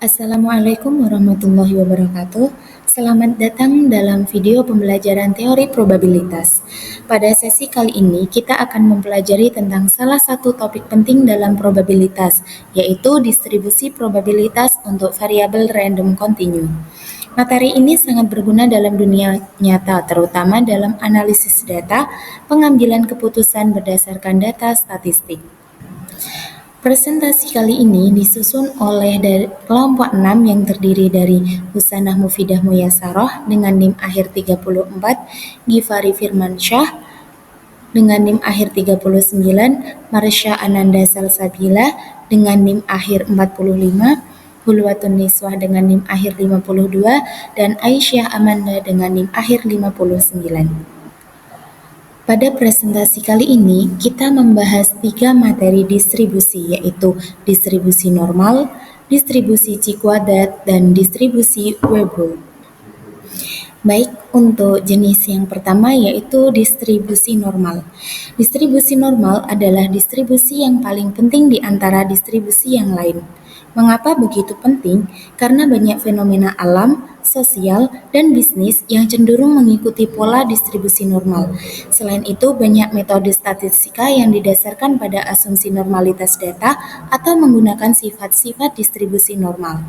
Assalamualaikum warahmatullahi wabarakatuh. Selamat datang dalam video pembelajaran teori probabilitas. Pada sesi kali ini, kita akan mempelajari tentang salah satu topik penting dalam probabilitas, yaitu distribusi probabilitas untuk variabel random continue. Materi ini sangat berguna dalam dunia nyata, terutama dalam analisis data, pengambilan keputusan berdasarkan data statistik. Presentasi kali ini disusun oleh kelompok 6 yang terdiri dari Husanah Mufidah Muyasaroh dengan NIM akhir 34, Gifari Firmansyah dengan NIM akhir 39, Marsha Ananda Salsabila dengan NIM akhir 45, Hulwatun Niswah dengan NIM akhir 52, dan Aisyah Amanda dengan NIM akhir 59. Pada presentasi kali ini, kita membahas 3 materi distribusi, yaitu distribusi normal, distribusi Chi-kuadrat, dan distribusi Weibull. Baik, untuk jenis yang pertama yaitu distribusi normal. Distribusi normal adalah distribusi yang paling penting di antara distribusi yang lain. Mengapa begitu penting? Karena banyak fenomena alam, sosial, dan bisnis yang cenderung mengikuti pola distribusi normal. Selain itu, banyak metode statistika yang didasarkan pada asumsi normalitas data atau menggunakan sifat-sifat distribusi normal.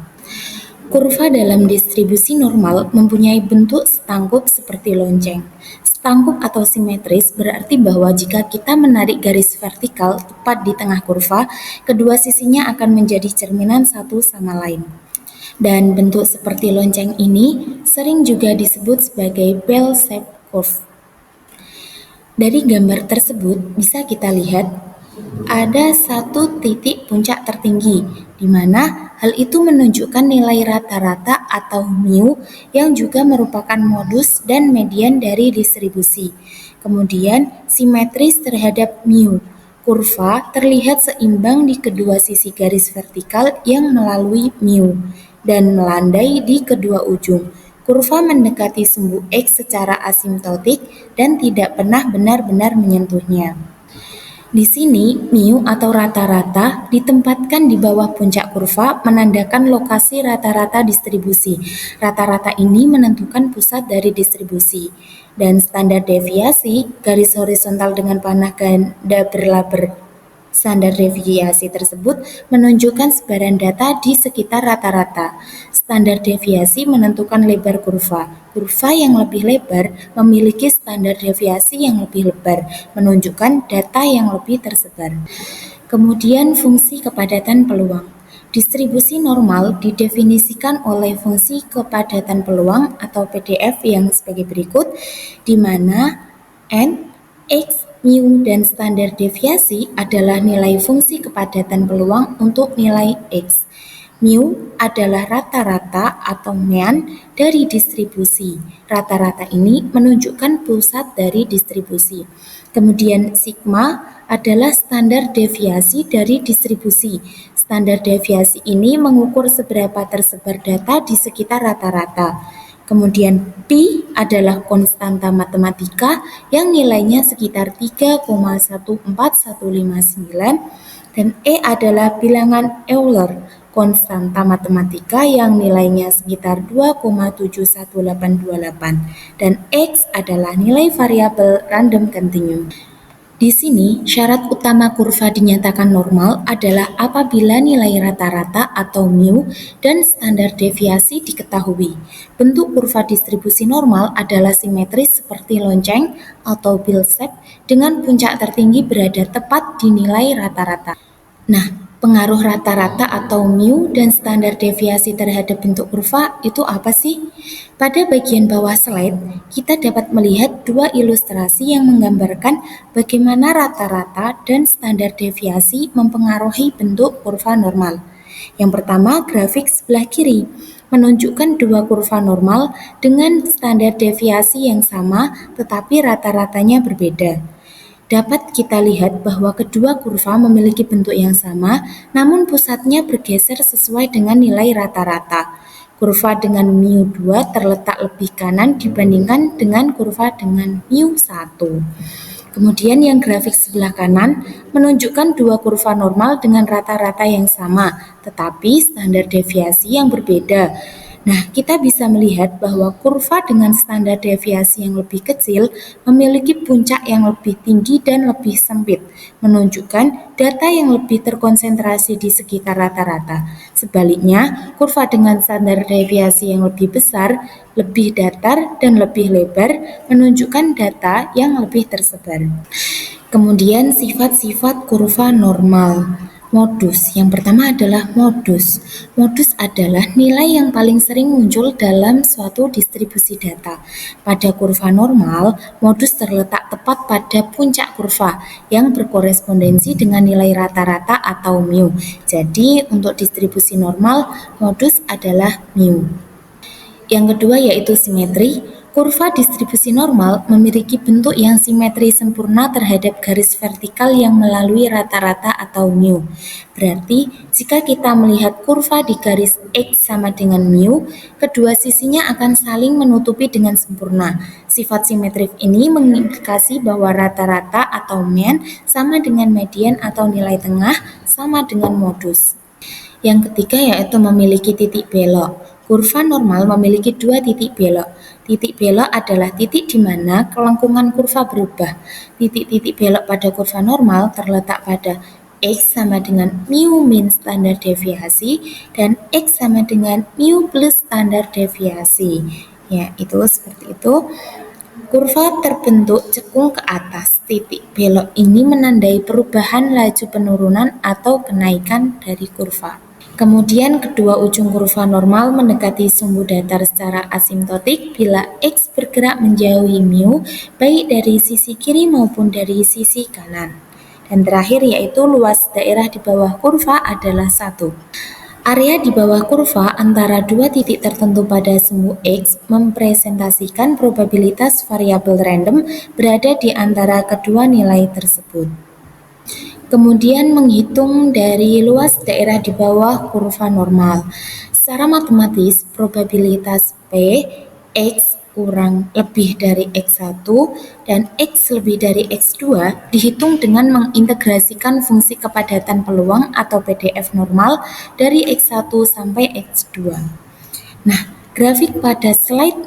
Kurva dalam distribusi normal mempunyai bentuk setangkup seperti lonceng. Setangkup atau simetris berarti bahwa jika kita menarik garis vertikal tepat di tengah kurva, kedua sisinya akan menjadi cerminan satu sama lain. Dan bentuk seperti lonceng ini sering juga disebut sebagai bell-shaped curve. Dari gambar tersebut bisa kita lihat ada satu titik puncak tertinggi, di mana hal itu menunjukkan nilai rata-rata atau mu yang juga merupakan modus dan median dari distribusi. Kemudian simetris terhadap mu. Kurva terlihat seimbang di kedua sisi garis vertikal yang melalui mu dan melandai di kedua ujung. Kurva mendekati sumbu X secara asimptotik dan tidak pernah benar-benar menyentuhnya. Di sini, mu atau rata-rata ditempatkan di bawah puncak kurva menandakan lokasi rata-rata distribusi. Rata-rata ini menentukan pusat dari distribusi. Dan standar deviasi, garis horizontal dengan panah ganda berlabel standar deviasi tersebut menunjukkan sebaran data di sekitar rata-rata. Standar deviasi menentukan lebar kurva. Kurva yang lebih lebar memiliki standar deviasi yang lebih lebar, menunjukkan data yang lebih tersebar. Kemudian fungsi kepadatan peluang. Distribusi normal didefinisikan oleh fungsi kepadatan peluang atau PDF yang sebagai berikut, di mana N, X, mu, dan standar deviasi adalah nilai fungsi kepadatan peluang untuk nilai X. Mu adalah rata-rata atau mean dari distribusi. Rata-rata ini menunjukkan pusat dari distribusi. Kemudian sigma adalah standar deviasi dari distribusi. Standar deviasi ini mengukur seberapa tersebar data di sekitar rata-rata. Kemudian pi adalah konstanta matematika yang nilainya sekitar 3,14159 dan E adalah bilangan Euler, konstanta matematika yang nilainya sekitar 2,71828 dan X adalah nilai variabel random continue. Di sini, syarat utama kurva dinyatakan normal adalah apabila nilai rata-rata atau mu dan standar deviasi diketahui. Bentuk kurva distribusi normal adalah simetris seperti lonceng atau bell-shape dengan puncak tertinggi berada tepat di nilai rata-rata. Nah, pengaruh rata-rata atau mu dan standar deviasi terhadap bentuk kurva itu apa sih? Pada bagian bawah slide, kita dapat melihat dua ilustrasi yang menggambarkan bagaimana rata-rata dan standar deviasi mempengaruhi bentuk kurva normal. Yang pertama, grafik sebelah kiri menunjukkan dua kurva normal dengan standar deviasi yang sama tetapi rata-ratanya berbeda. Dapat kita lihat bahwa kedua kurva memiliki bentuk yang sama, namun pusatnya bergeser sesuai dengan nilai rata-rata. Kurva dengan mu2 terletak lebih kanan dibandingkan dengan kurva dengan mu1. Kemudian yang grafik sebelah kanan menunjukkan dua kurva normal dengan rata-rata yang sama, tetapi standar deviasi yang berbeda. Nah, kita bisa melihat bahwa kurva dengan standar deviasi yang lebih kecil memiliki puncak yang lebih tinggi dan lebih sempit, menunjukkan data yang lebih terkonsentrasi di sekitar rata-rata. Sebaliknya, kurva dengan standar deviasi yang lebih besar, lebih datar, dan lebih lebar menunjukkan data yang lebih tersebar. Kemudian sifat-sifat kurva normal. Modus. Yang pertama adalah modus. Modus adalah nilai yang paling sering muncul dalam suatu distribusi data. Pada kurva normal, modus terletak tepat pada puncak kurva yang berkorespondensi dengan nilai rata-rata atau mu. Jadi, untuk distribusi normal, modus adalah mu. Yang kedua yaitu simetri. Kurva distribusi normal memiliki bentuk yang simetri sempurna terhadap garis vertikal yang melalui rata-rata atau mu. Berarti, jika kita melihat kurva di garis X sama dengan mu, kedua sisinya akan saling menutupi dengan sempurna. Sifat simetrik ini mengimplikasi bahwa rata-rata atau mean sama dengan median atau nilai tengah sama dengan modus. Yang ketiga yaitu memiliki titik belok. Kurva normal memiliki dua titik belok. Titik belok adalah titik di mana kelengkungan kurva berubah. Titik-titik belok pada kurva normal terletak pada X sama dengan mu min standar deviasi dan X sama dengan mu plus standar deviasi. Ya, itu seperti itu. Kurva terbentuk cekung ke atas. Titik belok ini menandai perubahan laju penurunan atau kenaikan dari kurva. Kemudian kedua ujung kurva normal mendekati sumbu datar secara asimptotik bila X bergerak menjauhi mu, baik dari sisi kiri maupun dari sisi kanan. Dan terakhir yaitu luas daerah di bawah kurva adalah 1. Area di bawah kurva antara dua titik tertentu pada sumbu X mempresentasikan probabilitas variabel random berada di antara kedua nilai tersebut. Kemudian menghitung dari luas daerah di bawah kurva normal. Secara matematis, probabilitas P, X kurang lebih dari X1 dan X lebih dari X2 dihitung dengan mengintegrasikan fungsi kepadatan peluang atau PDF normal dari X1 sampai X2. Nah, grafik pada slide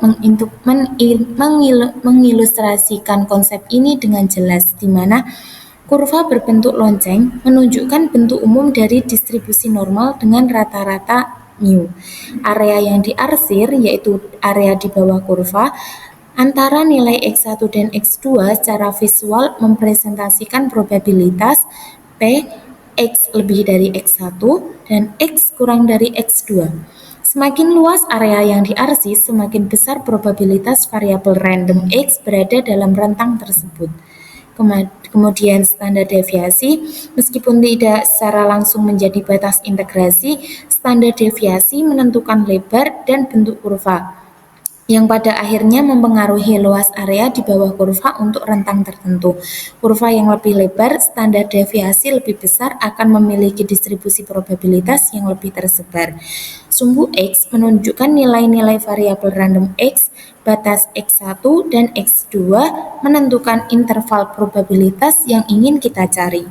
mengilustrasikan konsep ini dengan jelas, di mana kurva berbentuk lonceng menunjukkan bentuk umum dari distribusi normal dengan rata-rata mu. Area yang diarsir yaitu area di bawah kurva antara nilai X1 dan X2 secara visual mempresentasikan probabilitas P X lebih dari X1 dan X kurang dari X2. Semakin luas area yang diarsir, semakin besar probabilitas variabel random X berada dalam rentang tersebut. Kemudian standar deviasi, meskipun tidak secara langsung menjadi batas integrasi, standar deviasi menentukan lebar dan bentuk kurva, yang pada akhirnya mempengaruhi luas area di bawah kurva untuk rentang tertentu. Kurva yang lebih lebar, standar deviasi lebih besar akan memiliki distribusi probabilitas yang lebih tersebar. Sumbu X menunjukkan nilai-nilai variabel random X, batas X1 dan X2 menentukan interval probabilitas yang ingin kita cari.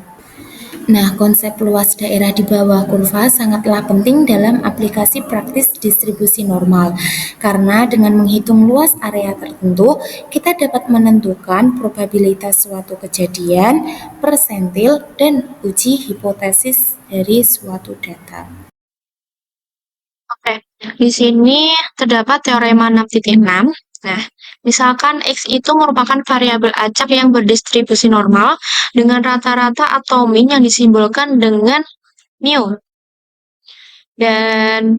Nah, konsep luas daerah di bawah kurva sangatlah penting dalam aplikasi praktis distribusi normal, karena dengan menghitung luas area tertentu, kita dapat menentukan probabilitas suatu kejadian, persentil, dan uji hipotesis dari suatu data. Oke, di sini terdapat teorema 6.6. Nah, misalkan X itu merupakan variabel acak yang berdistribusi normal dengan rata-rata atau min yang disimbolkan dengan mu. Dan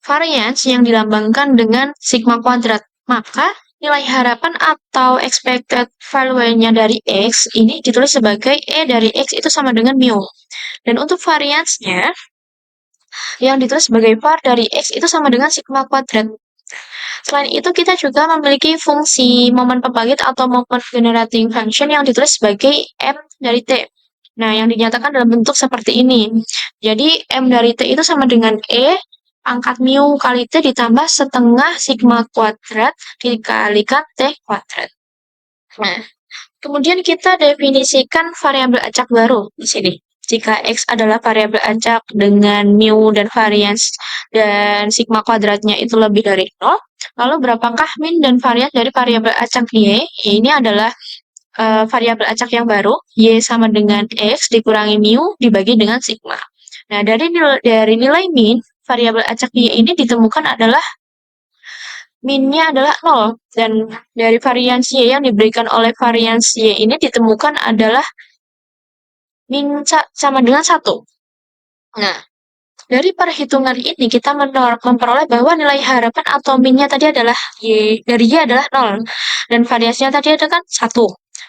variance yang dilambangkan dengan sigma kuadrat. Maka, nilai harapan atau expected value-nya dari X ini ditulis sebagai E dari X itu sama dengan mu. Dan untuk variance-nya, yang ditulis sebagai var dari X itu sama dengan sigma kuadrat. Selain itu, kita juga memiliki fungsi momen pembangkit atau moment generating function yang ditulis sebagai M dari T. Nah, yang dinyatakan dalam bentuk seperti ini. Jadi, M dari T itu sama dengan E pangkat mu kali T ditambah setengah sigma kuadrat dikalikan T kuadrat. Nah, Kemudian kita definisikan variabel acak baru di sini. Jika X adalah variabel acak dengan mu dan varians dan sigma kuadratnya itu lebih dari 0, lalu berapakah min dan varian dari variabel acak Y? Ini adalah variabel acak yang baru, Y sama dengan X dikurangi mu dibagi dengan sigma. Nah, dari nilai min, variabel acak Y ini ditemukan adalah minnya adalah 0. Dan dari varians Y yang diberikan oleh varians Y ini ditemukan adalah min sama dengan 1. Nah, dari perhitungan ini kita memperoleh bahwa nilai harapan atau minnya tadi adalah Y, dari Y adalah 0. Dan variasinya tadi ada kan 1.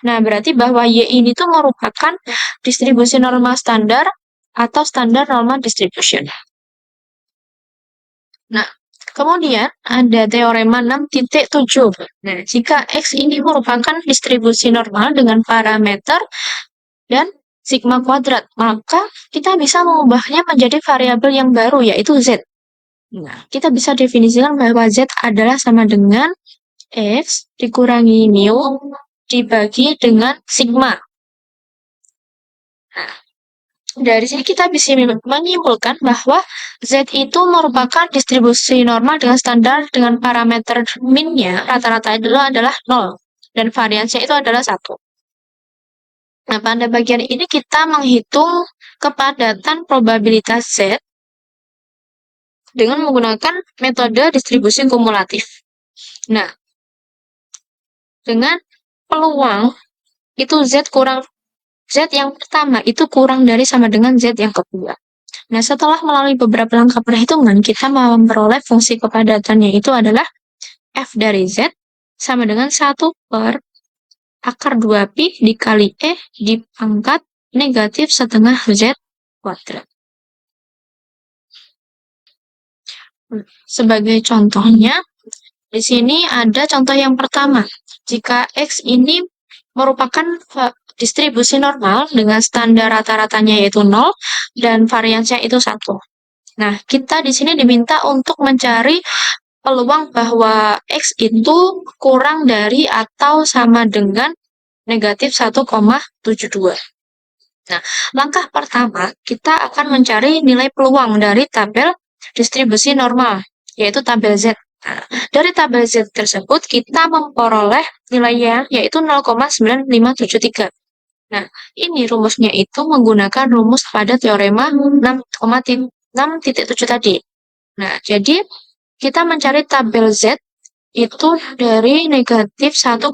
Nah, berarti bahwa Y ini tuh merupakan distribusi normal standar atau standar normal distribution. Nah, kemudian ada teorema 6.7. Nah, jika X ini merupakan distribusi normal dengan parameter dan sigma kuadrat, maka kita bisa mengubahnya menjadi variabel yang baru, yaitu Z. Nah, kita bisa definisikan bahwa Z adalah sama dengan X dikurangi mu dibagi dengan sigma. Nah, dari sini kita bisa menyimpulkan bahwa Z itu merupakan distribusi normal dengan standar dengan parameter minnya rata-rata dulu adalah 0 dan variansnya itu adalah 1. Nah, pada bagian ini kita menghitung kepadatan probabilitas Z dengan menggunakan metode distribusi kumulatif. Nah, dengan peluang itu Z yang pertama itu kurang dari sama dengan Z yang kedua. Nah, setelah melalui beberapa langkah perhitungan, kita memperoleh fungsi kepadatannya itu adalah F dari Z sama dengan 1 per akar 2pi dikali E dipangkat negatif setengah Z kuadrat. Sebagai contohnya, di sini ada contoh yang pertama. Jika X ini merupakan distribusi normal dengan standar rata-ratanya yaitu 0 dan variansnya itu 1. Nah, kita di sini diminta untuk mencari peluang bahwa X itu kurang dari atau sama dengan negatif 1,72. Nah, langkah pertama, kita akan mencari nilai peluang dari tabel distribusi normal, yaitu tabel Z. Nah, dari tabel Z tersebut, kita memperoleh nilainya, yaitu 0,9573. Nah, ini rumusnya itu menggunakan rumus pada teorema 6,7 tadi. Nah, jadi kita mencari tabel Z itu dari negatif 1,72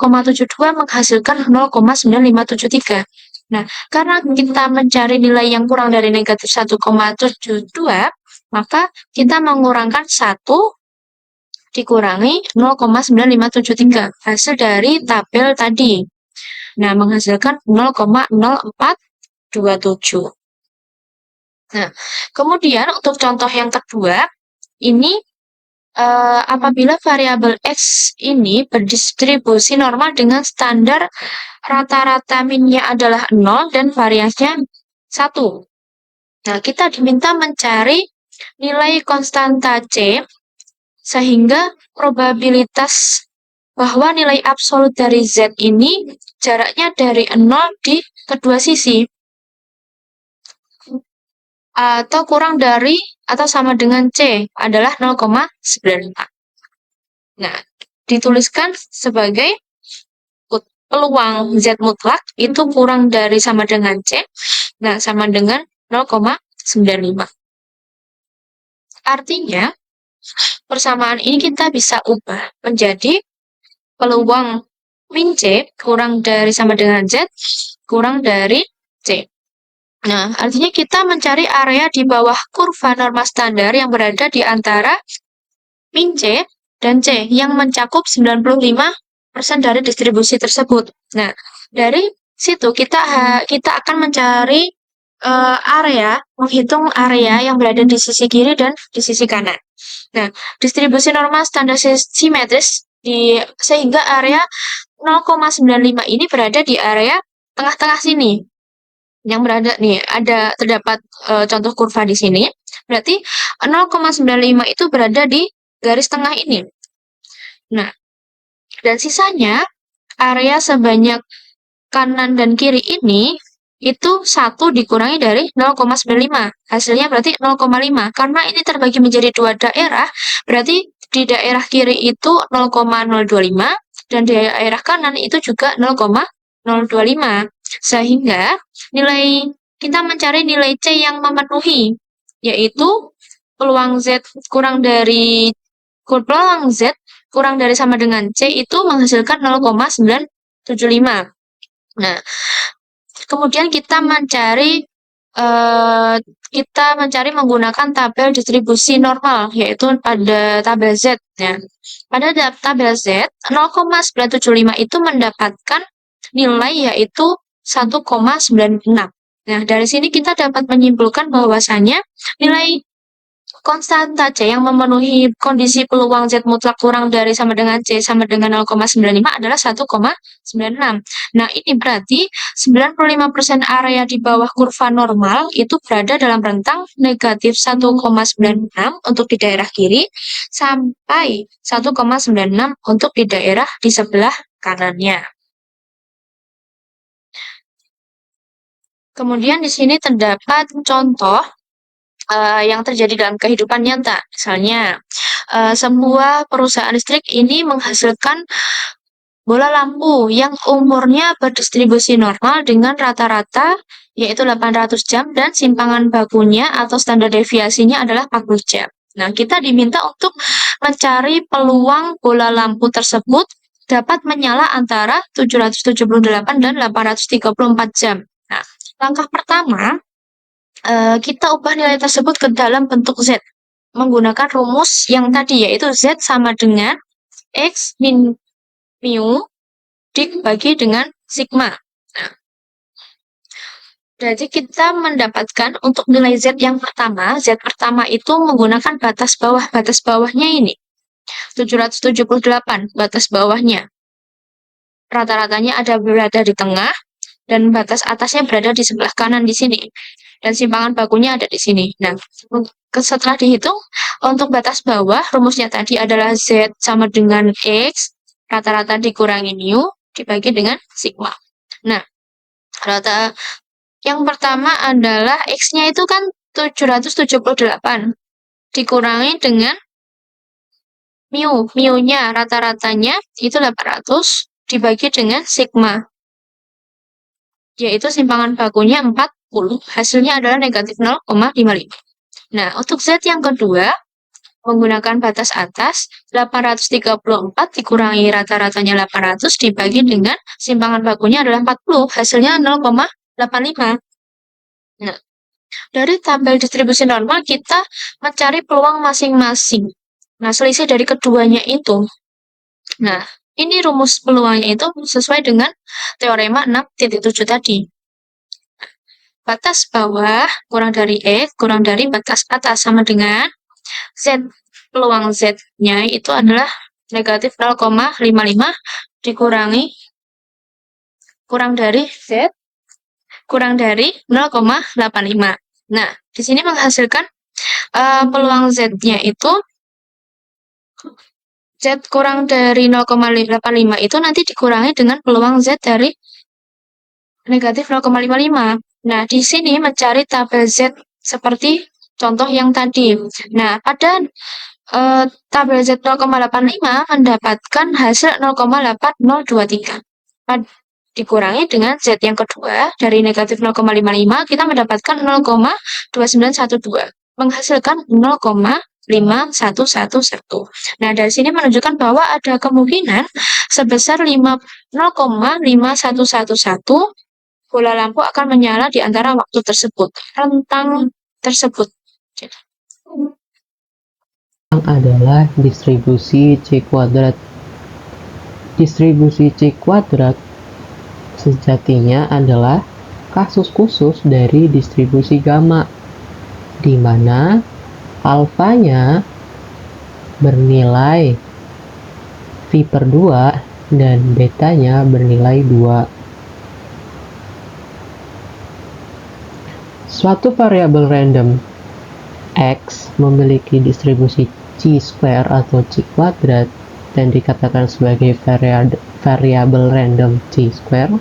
menghasilkan 0,9573. Nah, karena kita mencari nilai yang kurang dari negatif 1,72, maka kita mengurangkan 1 dikurangi 0,9573 hasil dari tabel tadi. Nah, menghasilkan 0,0427. Nah, kemudian untuk contoh yang kedua, ini apabila variabel X ini berdistribusi normal dengan standar rata-rata minnya adalah 0 dan variasinya 1. Nah, kita diminta mencari nilai konstanta C sehingga probabilitas bahwa nilai absolut dari Z ini jaraknya dari 0 di kedua sisi atau kurang dari atau sama dengan C adalah 0,94. Nah, dituliskan sebagai peluang Z mutlak itu kurang dari sama dengan C, nah sama dengan 0,95. Artinya, persamaan ini kita bisa ubah menjadi peluang min C kurang dari sama dengan Z, kurang dari C. Nah, artinya kita mencari area di bawah kurva norma standar yang berada di antara min C dan C yang mencakup 95% dari distribusi tersebut. Nah, dari situ kita akan mencari area, menghitung area yang berada di sisi kiri dan di sisi kanan. Nah, distribusi normal standar simetris sehingga area 0,95 ini berada di area tengah-tengah sini. Yang berada nih, terdapat contoh kurva di sini. Berarti 0,95 itu berada di garis tengah ini. Nah, dan sisanya area sebanyak kanan dan kiri ini itu 1 dikurangi dari 0,95. Hasilnya berarti 0,5. Karena ini terbagi menjadi dua daerah, berarti di daerah kiri itu 0,025 dan di daerah kanan itu juga 0,025. Sehingga kita mencari nilai C yang memenuhi, yaitu peluang Z kurang dari sama dengan C itu menghasilkan 0,975. Nah, kemudian kita mencari menggunakan tabel distribusi normal, yaitu pada tabel Z. Ya. Pada tabel Z, 0,975 itu mendapatkan nilai yaitu 1,96. Nah, dari sini kita dapat menyimpulkan bahwasannya nilai konstanta C yang memenuhi kondisi peluang Z mutlak kurang dari sama dengan C sama dengan 0,95 adalah 1,96. Nah, ini berarti 95% area di bawah kurva normal itu berada dalam rentang negatif 1,96 untuk di daerah kiri sampai 1,96 untuk di daerah di sebelah kanannya. Kemudian di sini terdapat contoh yang terjadi dalam kehidupan nyata. Misalnya, sebuah perusahaan listrik ini menghasilkan bola lampu yang umurnya berdistribusi normal dengan rata-rata yaitu 800 jam dan simpangan bakunya atau standar deviasinya adalah 40 jam. Nah, kita diminta untuk mencari peluang bola lampu tersebut dapat menyala antara 778 dan 834 jam. Nah, langkah pertama, kita ubah nilai tersebut ke dalam bentuk Z menggunakan rumus yang tadi, yaitu Z sama dengan X min mu dibagi dengan sigma. Nah, jadi kita mendapatkan untuk nilai Z yang pertama, Z pertama itu menggunakan batas bawah. Batas bawahnya ini 778 batas bawahnya. Rata-ratanya berada di tengah dan batas atasnya berada di sebelah kanan di sini. Dan simpangan bakunya ada di sini. Nah, setelah dihitung, untuk batas bawah, rumusnya tadi adalah Z sama dengan X, rata-rata dikurangi mu, dibagi dengan sigma. Nah, yang pertama adalah X-nya itu kan 778, dikurangi dengan mu. Mu-nya rata-ratanya itu 800, dibagi dengan sigma, yaitu simpangan bakunya 40, hasilnya adalah negatif 0,55. Nah, untuk Z yang kedua, menggunakan batas atas, 834 dikurangi rata-ratanya 800 dibagi dengan simpangan bakunya adalah 40, hasilnya 0,85. Nah, dari tabel distribusi normal kita mencari peluang masing-masing. Nah, selisih dari keduanya itu. Nah, ini rumus peluangnya itu sesuai dengan teorema 6.7 tadi. Batas bawah kurang dari X kurang dari batas atas sama dengan Z. Peluang Z-nya itu adalah negatif 0,55 dikurangi kurang dari Z kurang dari 0,85. Nah, di sini menghasilkan peluang Z-nya itu Z kurang dari 0,85 itu nanti dikurangi dengan peluang Z dari negatif 0,55. Nah, di sini mencari tabel Z seperti contoh yang tadi. Nah, pada tabel Z 0,85 mendapatkan hasil 0,8023. Dikurangi dengan Z yang kedua dari negatif 0,55 kita mendapatkan 0,2912 menghasilkan 0,5111. Nah, dari sini menunjukkan bahwa ada kemungkinan sebesar 0,5111 bola lampu akan menyala di antara waktu tersebut, rentang tersebut. Adalah distribusi C kuadrat. Distribusi C kuadrat sejatinya adalah kasus khusus dari distribusi gamma, di mana alfanya bernilai phi per 2 dan betanya bernilai 2. Suatu variabel random X memiliki distribusi chi square atau chi kuadrat dan dikatakan sebagai variabel random chi square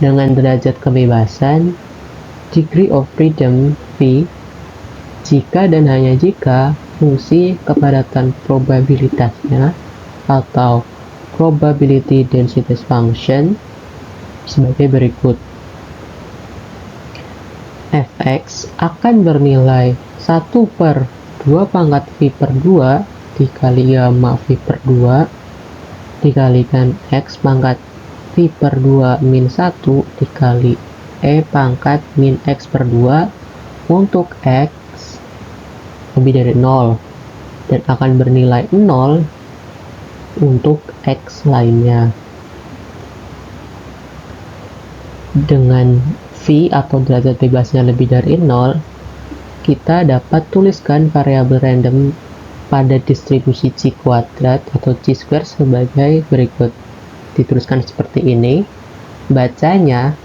dengan derajat kebebasan degree of freedom V jika dan hanya jika fungsi kepadatan probabilitasnya atau probability density function sebagai berikut. Fx akan bernilai 1/2 pangkat V per 2 dikali gamma V per 2 dikalikan X pangkat V per 2 min 1 dikali E pangkat min X per 2 untuk X lebih dari 0 dan akan bernilai 0 untuk X lainnya. Dengan V atau derajat bebasnya lebih dari 0, kita dapat tuliskan variabel random pada distribusi C kuadrat atau C square sebagai berikut. Dituliskan seperti ini. Bacanya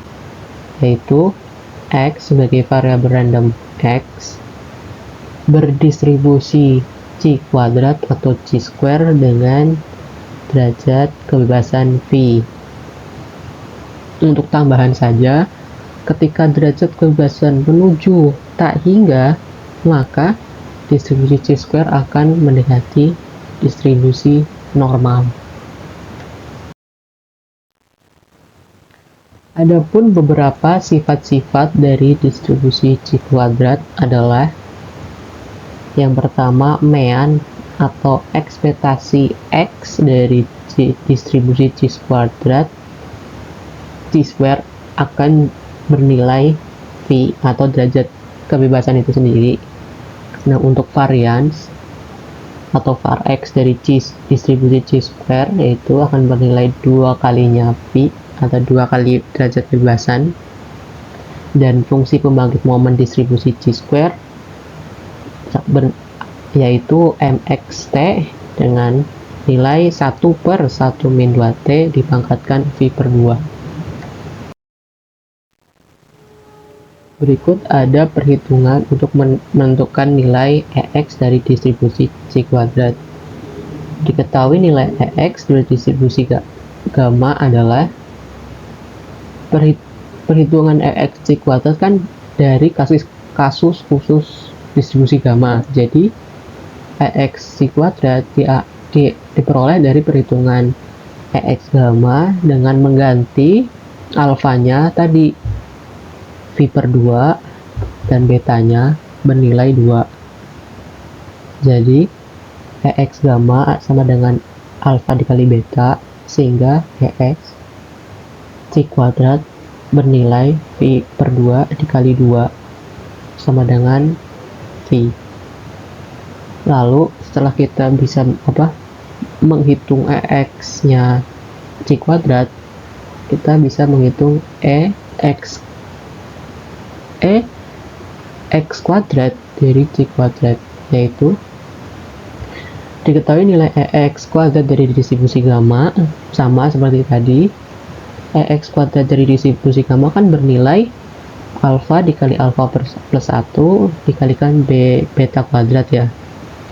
yaitu X sebagai variabel random X berdistribusi C kuadrat atau C square dengan derajat kebebasan V. Untuk tambahan saja, ketika derajat kebebasan menuju tak hingga, maka distribusi C square akan mendekati distribusi normal. Adapun beberapa sifat-sifat dari distribusi C kuadrat adalah yang pertama, mean atau ekspektasi X dari distribusi C kuadrat C square akan bernilai V atau derajat kebebasan itu sendiri. Nah, untuk varians atau var X dari distribusi C square yaitu akan bernilai 2 kalinya V atau 2 kali derajat kebebasan, dan fungsi pembangkit momen distribusi C square yaitu mxt dengan nilai 1/1 min 2t dipangkatkan V per 2. Berikut ada perhitungan untuk menentukan nilai EX dari distribusi C kuadrat. Diketahui nilai EX dari distribusi gamma adalah perhitungan EX C kuadrat kan dari kasus khusus distribusi gamma. Jadi EX C kuadrat diperoleh dari perhitungan EX gamma dengan mengganti alfanya tadi V per 2 dan betanya bernilai 2. Jadi EX gamma sama dengan alfa dikali beta, sehingga EX C kuadrat bernilai V per 2 dikali 2 sama dengan V. Lalu setelah kita bisa menghitung EX nya C kuadrat, kita bisa menghitung EX kuadrat dari C kuadrat, yaitu diketahui nilai EX kuadrat dari distribusi gamma sama seperti tadi. EX kuadrat dari distribusi gamma kan bernilai alfa dikali alfa plus 1 dikalikan beta kuadrat ya.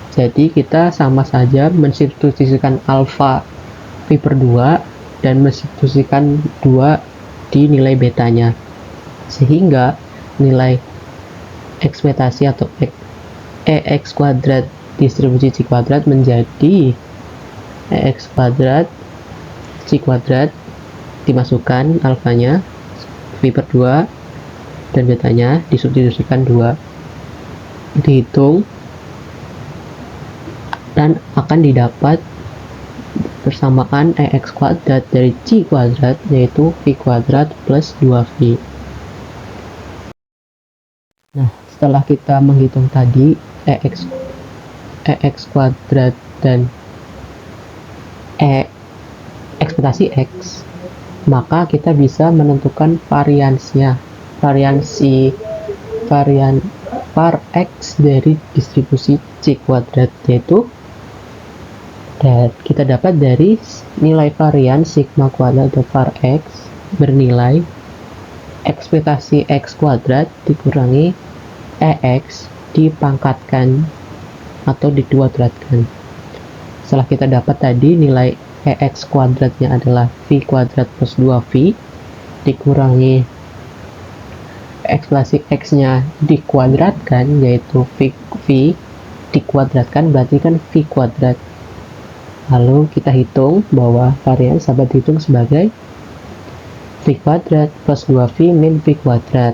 Jadi kita sama saja mensubstitusikan alfa V per 2 dan mensubstitusikan 2 di nilai betanya, sehingga nilai ekspektasi atau EX kuadrat distribusi C kuadrat menjadi EX kuadrat C kuadrat dimasukkan alfanya V per 2 dan betanya disubstitusikan 2, dihitung, dan akan didapat persamaan EX kuadrat dari C kuadrat yaitu V kuadrat plus 2V. Nah, setelah kita menghitung tadi EX kuadrat dan ekspektasi X, maka kita bisa menentukan variansi var X dari distribusi C kuadrat, yaitu kita dapat dari nilai varian sigma kuadrat atau var X bernilai ekspektasi X kuadrat dikurangi EX dipangkatkan atau dikuadratkan. Setelah kita dapat tadi nilai EX kuadratnya adalah V kuadrat plus 2V, dikurangi ekspresi X-nya dikuadratkan, yaitu V dikuadratkan berarti kan V kuadrat. Lalu kita hitung bahwa varians dapat dihitung sebagai V kuadrat plus 2V min V kuadrat.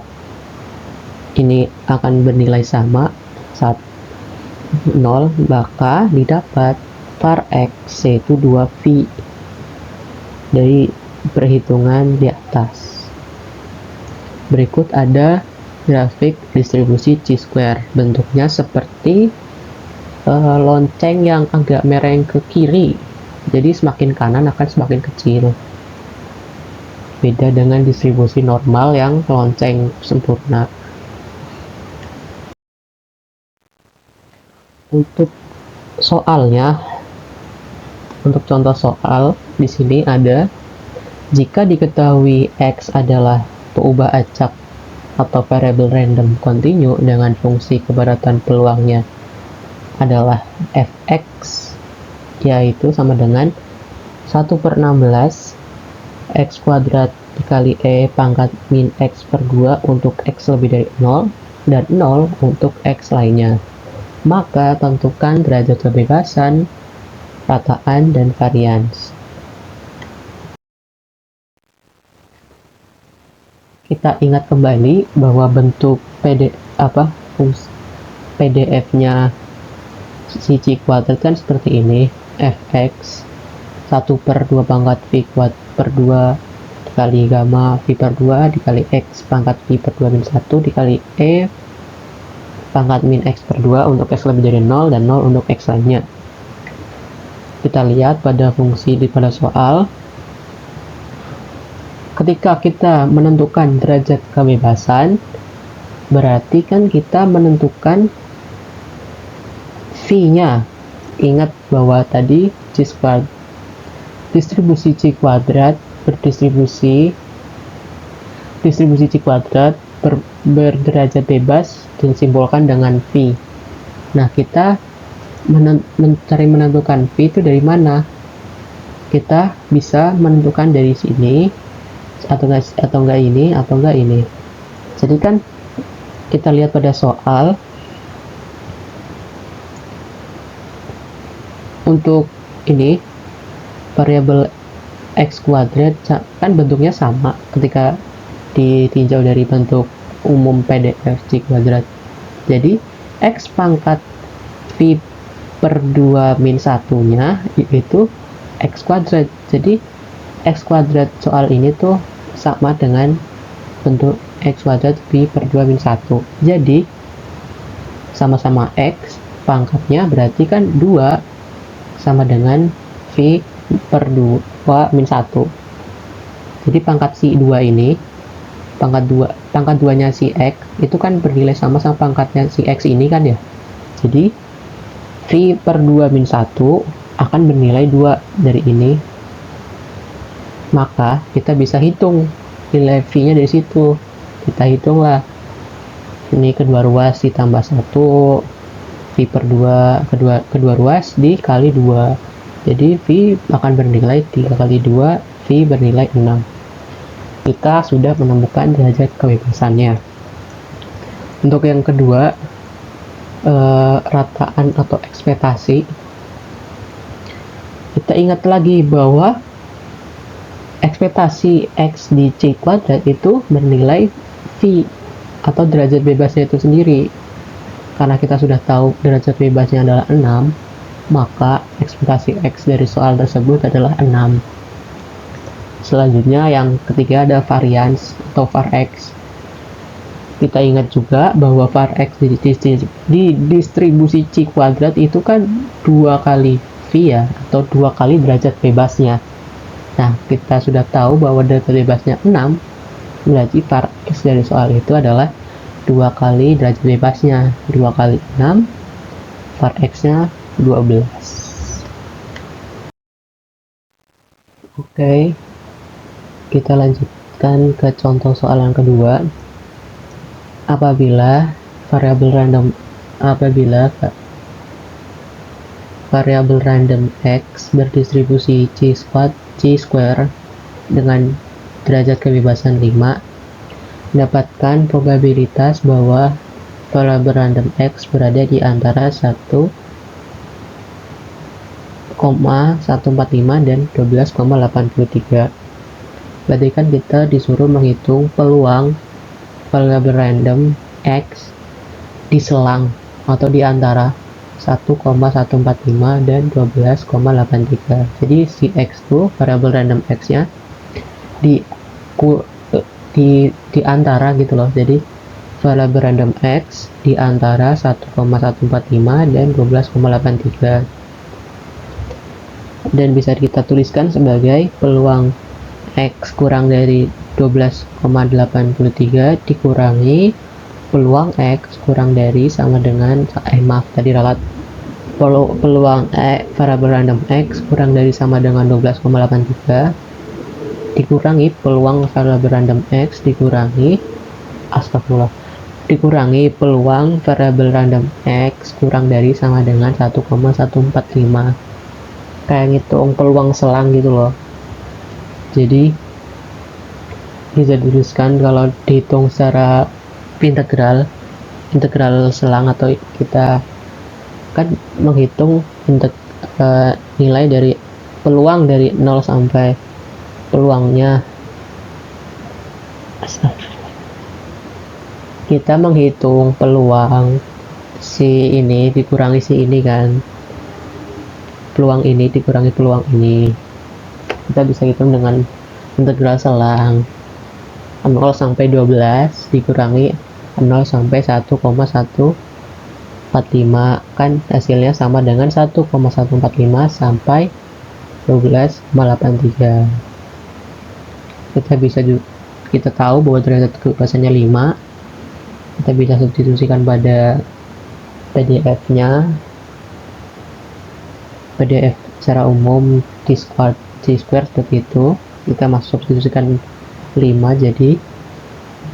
Ini akan bernilai sama 0, maka didapat var X yaitu 2V dari perhitungan di atas. Berikut ada grafik distribusi chi-square. Bentuknya seperti lonceng yang agak mereng ke kiri. Jadi semakin kanan akan semakin kecil. Beda dengan distribusi normal yang lonceng sempurna. Untuk soalnya, untuk contoh soal di sini ada, jika diketahui X adalah peubah acak atau variabel random kontinu dengan fungsi kepadatan peluangnya adalah fx, yaitu sama dengan 1/16 x kuadrat dikali e pangkat min x per 2 untuk x lebih dari 0 dan 0 untuk x lainnya. Maka tentukan derajat kebebasan, rataan, dan varians. Kita ingat kembali bahwa bentuk PDF-nya si chi kuadrat kan seperti ini, fx 1/2 pangkat v kuadrat per 2 dikali gamma v per 2 dikali x pangkat v per 2 min 1 dikali e pangkat min x per 2 untuk x lebih dari 0 dan 0 untuk x lainnya. Kita lihat pada fungsi pada soal, ketika kita menentukan derajat kebebasan, berarti kan kita menentukan V-nya. Ingat bahwa tadi distribusi chi kuadrat berdistribusi chi kuadrat berderajat bebas disimbolkan dengan V. Nah, kita mencari menentukan V itu dari mana? Kita bisa menentukan dari sini atau enggak ini atau enggak ini. Jadi kan kita lihat pada soal, untuk ini variabel x kuadrat kan bentuknya sama ketika ditinjau dari bentuk umum PDF chi kuadrat. Jadi x pangkat v per 2 min 1 nya itu x kuadrat. Jadi x kuadrat soal ini tuh sama dengan bentuk x kuadrat v per 2 min 1. Jadi sama-sama x, pangkatnya berarti kan 2 sama dengan v per 2 min 1. Jadi pangkat si 2 ini, pangkat 2 nya si x itu kan bernilai sama pangkatnya si x ini kan ya. Jadi v per 2 min 1 akan bernilai 2 dari ini. Maka kita bisa hitung nilai v nya dari situ. Kita hitunglah, ini kedua ruas ditambah 1, v per 2 kedua ruas dikali 2. Jadi v akan bernilai 3 kali 2, v bernilai 6. Kita sudah menemukan derajat kebebasannya. Untuk yang kedua, rataan atau ekspektasi, kita ingat lagi bahwa ekspektasi x di chi kuadrat itu bernilai v atau derajat bebasnya itu sendiri. Karena kita sudah tahu derajat bebasnya adalah 6, maka ekspektasi x dari soal tersebut adalah 6. Selanjutnya yang ketiga ada varians atau var x. Kita ingat juga bahwa var x di distribusi chi kuadrat itu kan 2 kali v ya, atau 2 kali derajat bebasnya. Nah, kita sudah tahu bahwa derajat bebasnya 6, berarti var x dari soal itu adalah 2 kali derajat bebasnya. 2 kali 6, var x-nya 12. Oke, kita lanjutkan ke contoh soal yang kedua. Apabila variabel random x berdistribusi chi square dengan derajat kebebasan 5, dapatkan probabilitas bahwa variabel random X berada di antara 1,145 dan 12,83. Berarti kan kita disuruh menghitung peluang variabel random X di selang atau di antara 1,145 dan 12,83. Jadi si X itu variabel random X nya di antara gitu loh. Jadi variabel random X di antara 1,145 dan 12,83, dan bisa kita tuliskan sebagai peluang X kurang dari 12,83 dikurangi peluang X kurang dari sama dengan peluang variabel random X kurang dari sama dengan 12,83 dikurangi peluang variabel random X dikurangi peluang variabel random X kurang dari sama dengan 1,145. Kayak ngitung peluang selang gitu loh. Jadi bisa dituliskan kalau dihitung secara integral selang, atau kita kan menghitung nilai dari peluang dari 0 sampai peluangnya. Kita menghitung peluang si ini dikurangi si ini kan, peluang ini dikurangi peluang ini, kita bisa hitung dengan integral selang 0 sampai 12 dikurangi 0 sampai 1,145, kan hasilnya sama dengan 1,145 sampai 12,83. Kita tahu bahwa derajat kebebasannya 5, kita bisa substitusikan pada PDF secara umum T-square seperti itu. Kita masuk substitusikan 5 jadi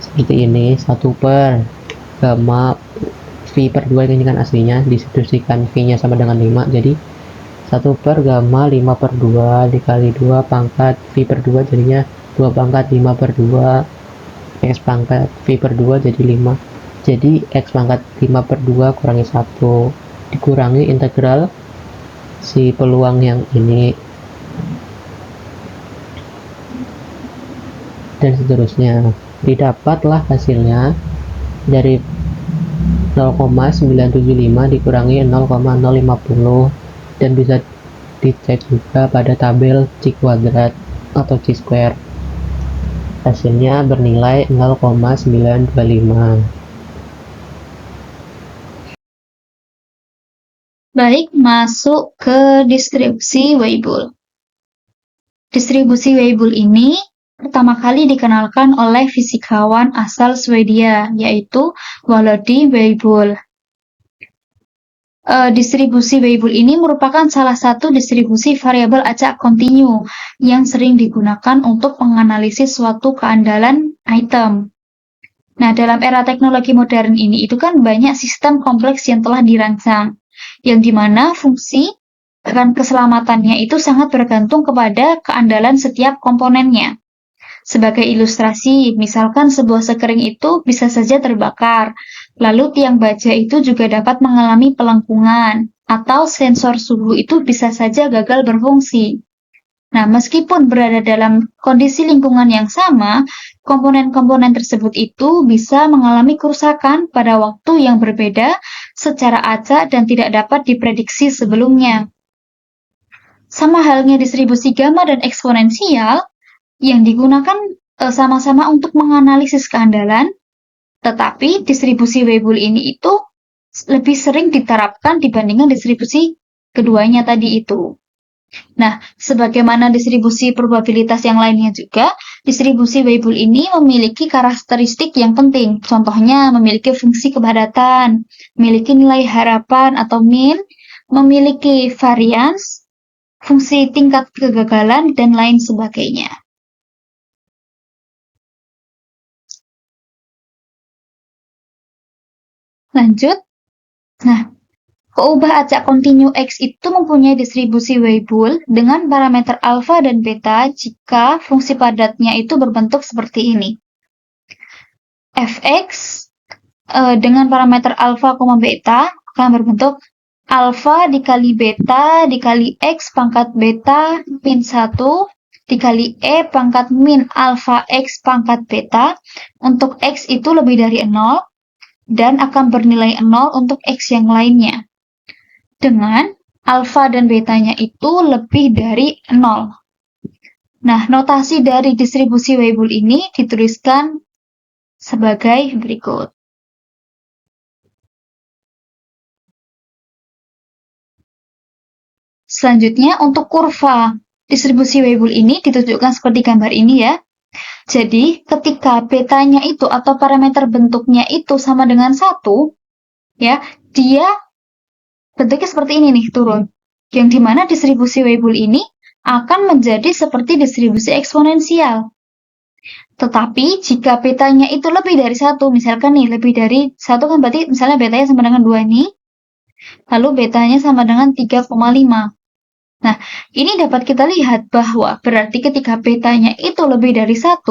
seperti ini, 1 per gamma V per 2, ini kan aslinya, disubstitusikan V nya sama dengan 5, jadi 1 per gamma 5 per 2 dikali 2 pangkat V per 2 jadinya 2 pangkat 5 per 2 X pangkat V per 2 jadi 5. Jadi X pangkat 5 per 2 kurangi 1 dikurangi integral si peluang yang ini, dan seterusnya. Didapatlah hasilnya dari 0,975 dikurangi 0,050, dan bisa dicek juga pada tabel C kuadrat atau C square. Hasilnya bernilai 0,925. Baik, masuk ke distribusi Weibull. Distribusi Weibull ini pertama kali dikenalkan oleh fisikawan asal Swedia, yaitu Walody Weibull. Distribusi Weibull ini merupakan salah satu distribusi variabel acak kontinu yang sering digunakan untuk menganalisis suatu keandalan item. Nah, dalam era teknologi modern ini itu kan banyak sistem kompleks yang telah dirancang, yang dimana fungsi dan keselamatannya itu sangat bergantung kepada keandalan setiap komponennya. Sebagai ilustrasi, misalkan sebuah sekering itu bisa saja terbakar, lalu tiang baja itu juga dapat mengalami pelengkungan, atau sensor suhu itu bisa saja gagal berfungsi. Nah, meskipun berada dalam kondisi lingkungan yang sama, komponen-komponen tersebut itu bisa mengalami kerusakan pada waktu yang berbeda secara acak dan tidak dapat diprediksi sebelumnya. Sama halnya distribusi gamma dan eksponensial, yang digunakan sama-sama untuk menganalisis keandalan, tetapi distribusi Weibull ini itu lebih sering diterapkan dibandingkan distribusi keduanya tadi itu. Nah, sebagaimana distribusi probabilitas yang lainnya juga, distribusi Weibull ini memiliki karakteristik yang penting. Contohnya, memiliki fungsi kepadatan, memiliki nilai harapan atau mean, memiliki varians, fungsi tingkat kegagalan, dan lain sebagainya. Lanjut. Nah, keubah acak kontinu X itu mempunyai distribusi Weibull dengan parameter alfa dan beta jika fungsi padatnya itu berbentuk seperti ini. Fx dengan parameter alfa, beta akan berbentuk alfa dikali beta dikali X pangkat beta min 1 dikali E pangkat min alfa X pangkat beta untuk X itu lebih dari 0 dan akan bernilai 0 untuk X yang lainnya. Dengan alfa dan betanya itu lebih dari 0. Nah, notasi dari distribusi Weibull ini dituliskan sebagai berikut. Selanjutnya, untuk kurva distribusi Weibull ini ditunjukkan seperti gambar ini ya. Jadi, ketika betanya itu atau parameter bentuknya itu sama dengan 1, ya, dia bentuknya seperti ini nih, turun. Yang dimana distribusi Weibull ini akan menjadi seperti distribusi eksponensial. Tetapi, jika betanya itu lebih dari 1, misalkan nih, lebih dari 1 kan berarti misalnya betanya sama dengan 2 nih, lalu betanya sama dengan 3,5. Nah, ini dapat kita lihat bahwa berarti ketika betanya itu lebih dari 1,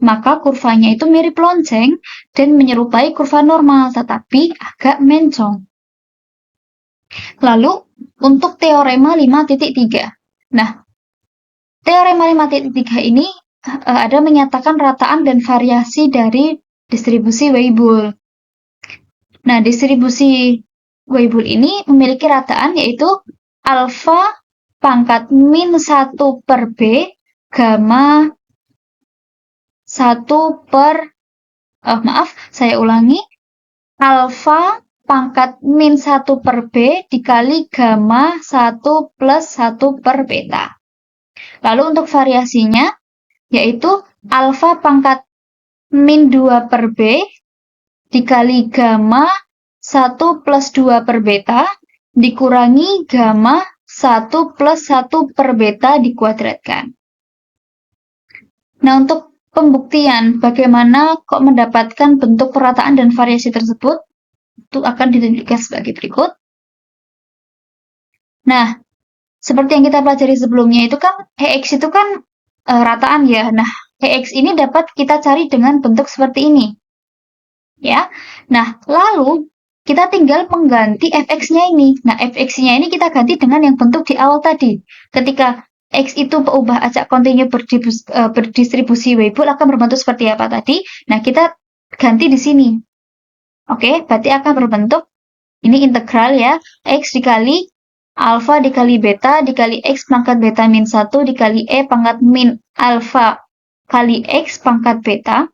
maka kurvanya itu mirip lonceng dan menyerupai kurva normal, tetapi agak mencong. Lalu, untuk teorema 5.3. Nah, teorema 5.3 ini ada menyatakan rataan dan variasi dari distribusi Weibull. Nah, distribusi Weibull ini memiliki rataan yaitu alfa pangkat min 1 per B, gamma 1 per, saya ulangi, alfa pangkat min 1 per B dikali gamma 1 plus 1 per beta. Lalu untuk variasinya, yaitu alfa pangkat min 2 per B dikali gamma 1 plus 2 per beta dikurangi gamma 1 plus 1 per beta dikuadratkan. Nah, untuk pembuktian bagaimana kok mendapatkan bentuk perataan dan variasi tersebut, itu akan ditunjukkan sebagai berikut. Nah, seperti yang kita pelajari sebelumnya itu kan, EX itu kan rataan ya. Nah, EX ini dapat kita cari dengan bentuk seperti ini. Ya. Nah, lalu kita tinggal mengganti fx-nya ini. Nah, fx-nya ini kita ganti dengan yang bentuk di awal tadi. Ketika x itu berubah acak kontinu berdistribusi Weibull akan berbentuk seperti apa tadi. Nah, kita ganti di sini. Oke, berarti akan berbentuk, ini integral ya, x dikali alfa dikali beta dikali x pangkat beta min 1 dikali E pangkat min alfa kali x pangkat beta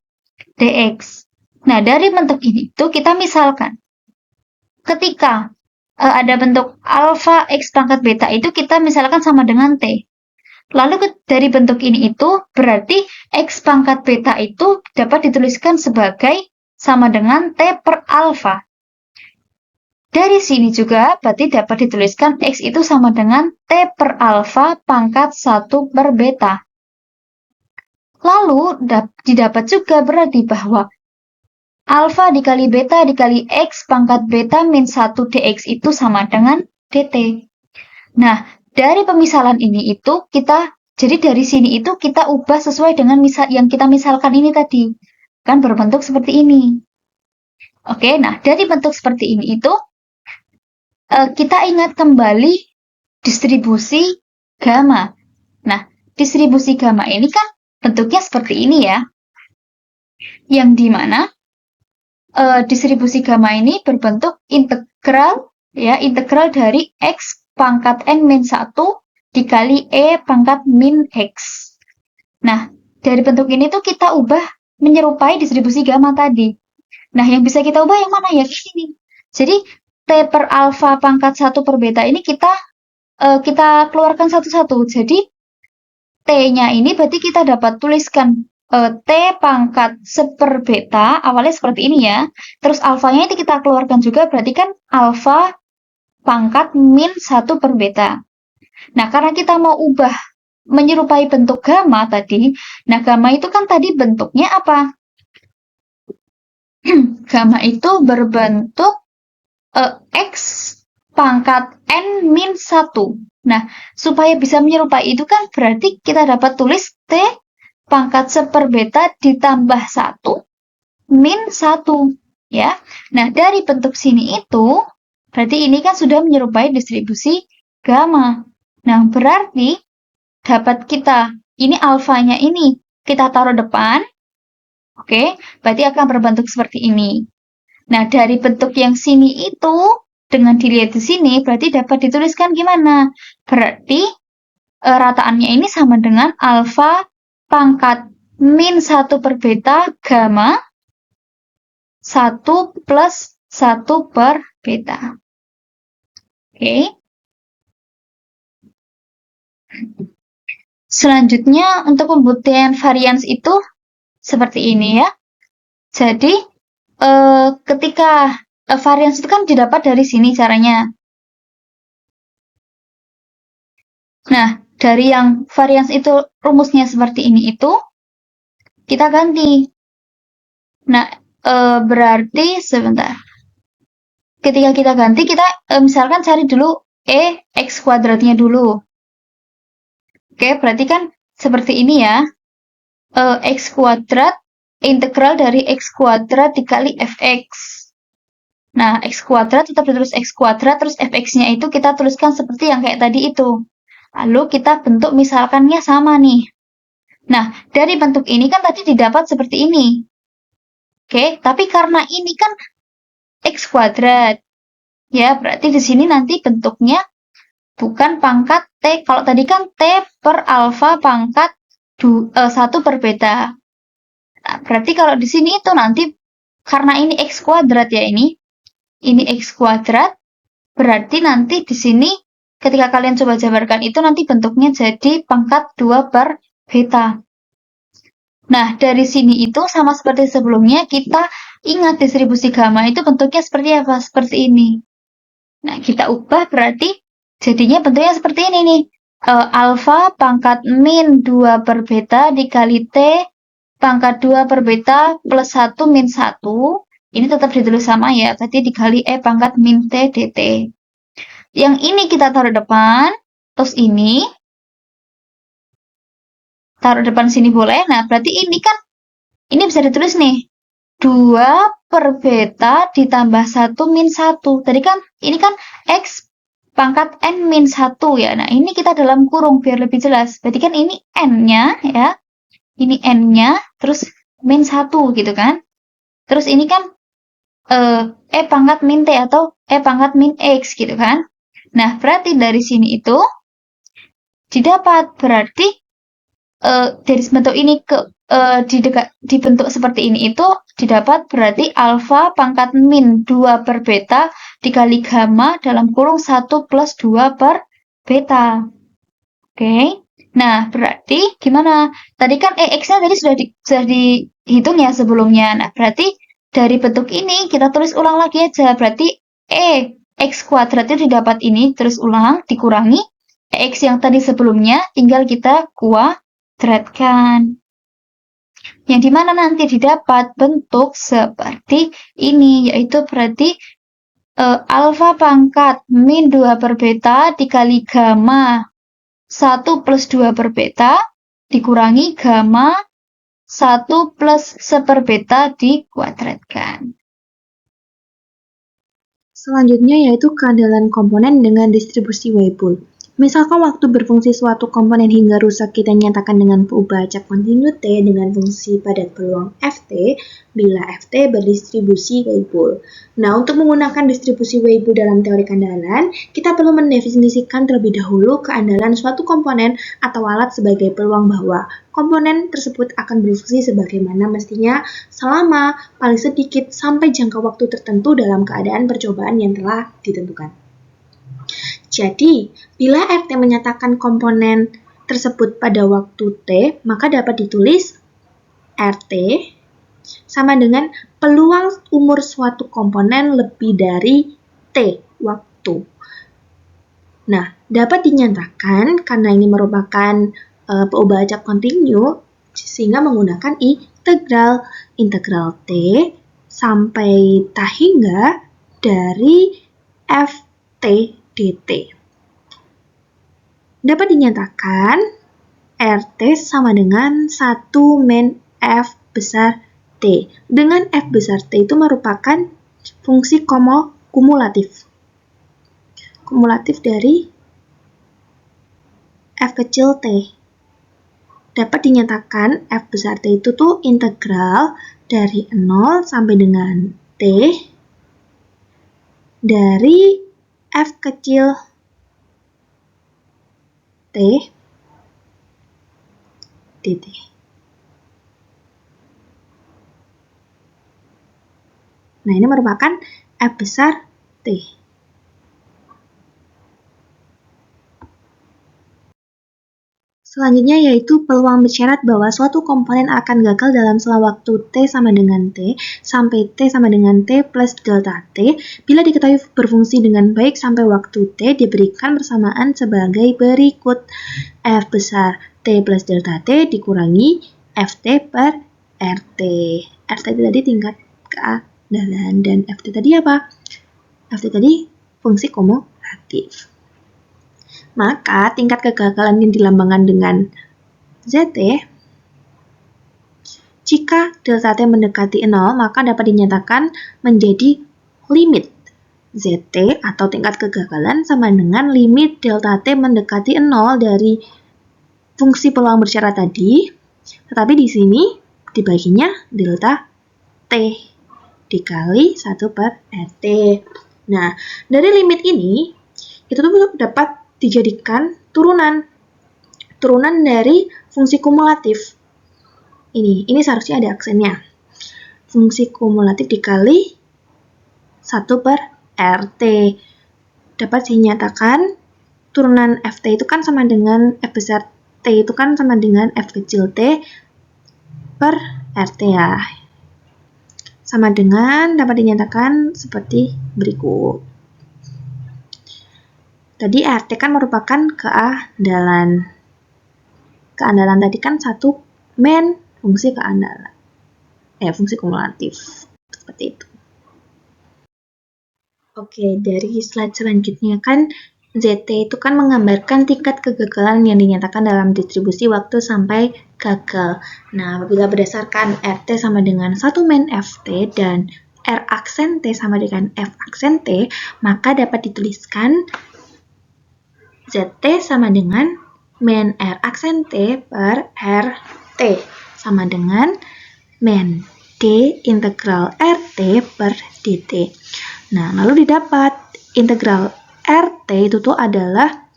dx. Nah, dari bentuk ini tuh kita misalkan, ketika ada bentuk alfa x pangkat beta itu kita misalkan sama dengan t. Lalu dari bentuk ini itu berarti x pangkat beta itu dapat dituliskan sebagai sama dengan t per alfa. Dari sini juga berarti dapat dituliskan x itu sama dengan t per alfa pangkat 1 per beta. Lalu didapat juga berarti bahwa alfa dikali beta dikali x pangkat beta min 1 dx itu sama dengan dt. Nah, dari pemisalan ini itu jadi dari sini itu kita ubah sesuai dengan yang kita misalkan ini tadi. Kan berbentuk seperti ini. Oke, nah dari bentuk seperti ini itu, kita ingat kembali distribusi gamma. Nah, distribusi gamma ini kan bentuknya seperti ini ya. Yang dimana distribusi gamma ini berbentuk integral ya, integral dari x pangkat n min 1 dikali E pangkat min x. Nah, dari bentuk ini tuh kita ubah menyerupai distribusi gamma tadi. Nah, yang bisa kita ubah yang mana ya? Di sini. Jadi, T per alfa pangkat 1 per beta ini kita keluarkan satu-satu. Jadi, T-nya ini berarti kita dapat tuliskan T pangkat 1 per beta, awalnya seperti ini ya. Terus alfanya itu kita keluarkan juga, berarti kan alfa pangkat min 1 per beta. Nah, karena kita mau ubah menyerupai bentuk gamma tadi, nah gamma itu kan tadi bentuknya apa? Gamma itu berbentuk X pangkat N min 1. Nah, supaya bisa menyerupai itu kan berarti kita dapat tulis T pangkat 1 beta ditambah 1 min 1. Ya. Nah, dari bentuk sini itu, berarti ini kan sudah menyerupai distribusi gamma. Nah, berarti dapat kita, ini alfanya ini, kita taruh depan, oke, berarti akan berbentuk seperti ini. Nah, dari bentuk yang sini itu, dengan dilihat di sini, berarti dapat dituliskan gimana? Berarti rataannya ini sama dengan alfa pangkat min 1 per beta gamma 1 plus 1 per beta. Oke. Selanjutnya, untuk pembuktian varians itu seperti ini ya. Jadi, ketika varians itu kan didapat dari sini caranya. Nah, dari yang varians itu rumusnya seperti ini itu, kita ganti. Nah, berarti sebentar. Ketika kita ganti, kita misalkan cari dulu X kuadratnya dulu. Oke, berarti kan seperti ini ya. X kuadrat, integral dari X kuadrat dikali Fx. Nah, X kuadrat tetap ditulis X kuadrat, terus Fx-nya itu kita tuliskan seperti yang kayak tadi itu. Lalu kita bentuk misalkannya sama nih. Nah, dari bentuk ini kan tadi didapat seperti ini. Oke, tapi karena ini kan X kuadrat. Ya, berarti di sini nanti bentuknya bukan pangkat T. Kalau tadi kan T per alfa pangkat 1 per beta. Nah, berarti kalau di sini itu nanti, karena ini X kuadrat ya ini X kuadrat, berarti nanti di sini ketika kalian coba jabarkan itu nanti bentuknya jadi pangkat 2 per beta. Nah, dari sini itu sama seperti sebelumnya, kita ingat distribusi gamma itu bentuknya seperti apa? Seperti ini. Nah, kita ubah berarti jadinya bentuknya seperti ini nih. Alfa pangkat min 2 per beta dikali T pangkat 2 per beta plus 1 min 1. Ini tetap ditulis sama ya, tadi dikali pangkat min T dt. Yang ini kita taruh depan, terus ini taruh depan sini boleh. Nah, berarti ini kan, ini bisa ditulis nih. 2 per beta ditambah 1 min 1. Tadi kan, ini kan X pangkat N min 1 ya. Nah, ini kita dalam kurung biar lebih jelas. Berarti kan ini N-nya ya. Ini N-nya, terus min 1 gitu kan. Terus ini kan pangkat min T atau pangkat min X gitu kan. Nah, berarti dari sini itu didapat. Berarti dari bentuk ini dibentuk seperti ini itu didapat berarti alfa pangkat min 2 per beta dikali gamma dalam kurung 1 plus 2 per beta. Oke. Nah, berarti gimana? Tadi kan X-nya tadi sudah dihitung ya sebelumnya. Nah, berarti dari bentuk ini kita tulis ulang lagi aja. Berarti X kuadrat itu didapat ini, terus ulang, dikurangi X yang tadi sebelumnya, tinggal kita kuadratkan. Yang dimana nanti didapat bentuk seperti ini, yaitu berarti alfa pangkat min 2 per beta dikali gamma 1 plus 2 per beta dikurangi gamma 1 plus 1 per beta dikuadratkan. Selanjutnya yaitu keandalan komponen dengan distribusi Weibull. Misalkan waktu berfungsi suatu komponen hingga rusak kita nyatakan dengan peubah acak kontinu T dengan fungsi padat peluang Ft bila Ft berdistribusi Weibull. Nah, untuk menggunakan distribusi Weibull dalam teori keandalan, kita perlu mendefinisikan terlebih dahulu keandalan suatu komponen atau alat sebagai peluang bahwa komponen tersebut akan berfungsi sebagaimana mestinya selama paling sedikit sampai jangka waktu tertentu dalam keadaan percobaan yang telah ditentukan. Jadi, bila RT menyatakan komponen tersebut pada waktu T, maka dapat ditulis RT sama dengan peluang umur suatu komponen lebih dari T waktu. Nah, dapat dinyatakan karena ini merupakan peubah acak kontinu, sehingga menggunakan integral T sampai tak hingga dari Ft T dt. Dapat dinyatakan RT sama dengan 1 min F besar T. Dengan F besar T itu merupakan fungsi kumulatif. Kumulatif dari F kecil T. Dapat dinyatakan F besar T itu tuh integral dari 0 sampai dengan T dari F kecil T dt. Nah, ini merupakan F besar T. Selanjutnya yaitu peluang bersyarat bahwa suatu komponen akan gagal dalam selang waktu T sama dengan T sampai T sama dengan T plus delta T bila diketahui berfungsi dengan baik sampai waktu T diberikan bersamaan sebagai berikut. F besar T plus delta T dikurangi Ft per RT. RT tadi tingkat keandalan dan Ft tadi apa? Ft tadi fungsi kumulatif. Maka tingkat kegagalan yang dilambangkan dengan Zt, jika delta T mendekati 0, maka dapat dinyatakan menjadi limit Zt atau tingkat kegagalan sama dengan limit delta T mendekati 0 dari fungsi peluang bersyarat tadi, tetapi di sini dibaginya delta T dikali 1 per RT. Nah, dari limit ini, itu tuh dapat dijadikan turunan dari fungsi kumulatif. Ini seharusnya ada aksennya. Fungsi kumulatif dikali 1 per RT. Dapat dinyatakan turunan Ft itu kan sama dengan F besar T itu kan sama dengan F kecil T per RT ya. Sama dengan dapat dinyatakan seperti berikut. Tadi RT kan merupakan keandalan. Keandalan tadi kan 1 min fungsi keandalan. Fungsi kumulatif. Seperti itu. Oke, dari slide selanjutnya kan Zt itu kan menggambarkan tingkat kegagalan yang dinyatakan dalam distribusi waktu sampai gagal. Nah, apabila berdasarkan RT sama dengan 1 min Ft dan R aksen T sama dengan F aksen T, maka dapat dituliskan Zt sama dengan min R aksen T per RT sama dengan min D integral RT per dt. Nah, lalu didapat integral RT itu tuh adalah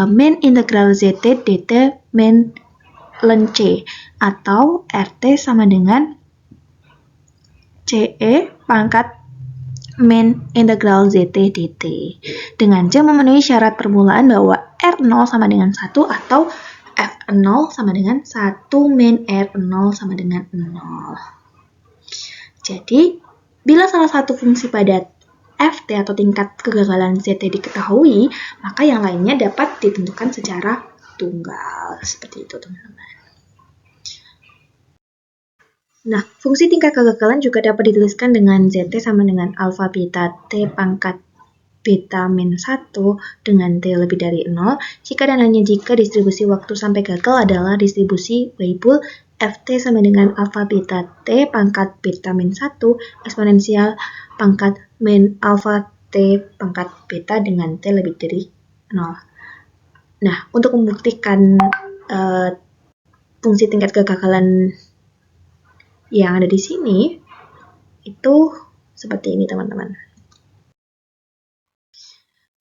min integral Zt dt min ln C atau RT sama dengan CE pangkat min integral Zt dt. Dengan C memenuhi syarat permulaan bahwa R0 sama dengan 1 atau F0 sama dengan 1 min R0 sama dengan 0. Jadi, bila salah satu fungsi pada Ft atau tingkat kegagalan Zt diketahui, maka yang lainnya dapat ditentukan secara tunggal. Seperti itu, teman-teman. Nah, fungsi tingkat kegagalan juga dapat dituliskan dengan Zt sama dengan alfa beta T pangkat beta min 1 dengan T lebih dari 0 jika dan hanya jika distribusi waktu sampai gagal adalah distribusi Weibull Ft sama dengan alfa beta T pangkat beta min 1 eksponensial pangkat min alfa T pangkat beta dengan T lebih dari 0. Nah, untuk membuktikan fungsi tingkat kegagalan yang ada di sini itu seperti ini, teman-teman.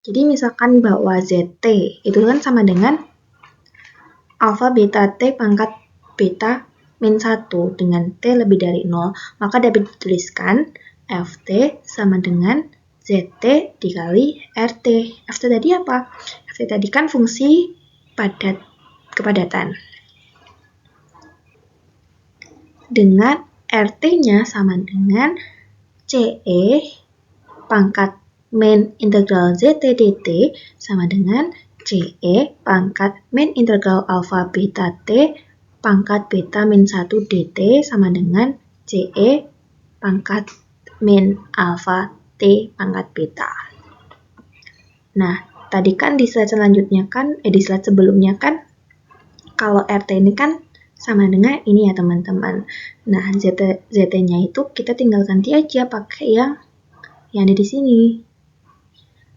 Jadi misalkan bahwa Zt itu kan sama dengan alfa beta T pangkat beta min 1 dengan T lebih dari 0, maka dapat dituliskan Ft sama dengan Zt dikali RT. Ft tadi apa? Ft tadi kan fungsi kepadatan. Dengan RT-nya sama dengan CE pangkat min integral Zt dt sama dengan CE pangkat min integral alfa beta T pangkat beta min 1 dt sama dengan CE pangkat min alfa T pangkat beta. Nah, tadi kan di slide selanjutnya kan, di slide sebelumnya kan, kalau RT ini kan sama dengan ini ya teman-teman. Nah, ZT-nya itu kita tinggal ganti aja pakai yang ada di sini.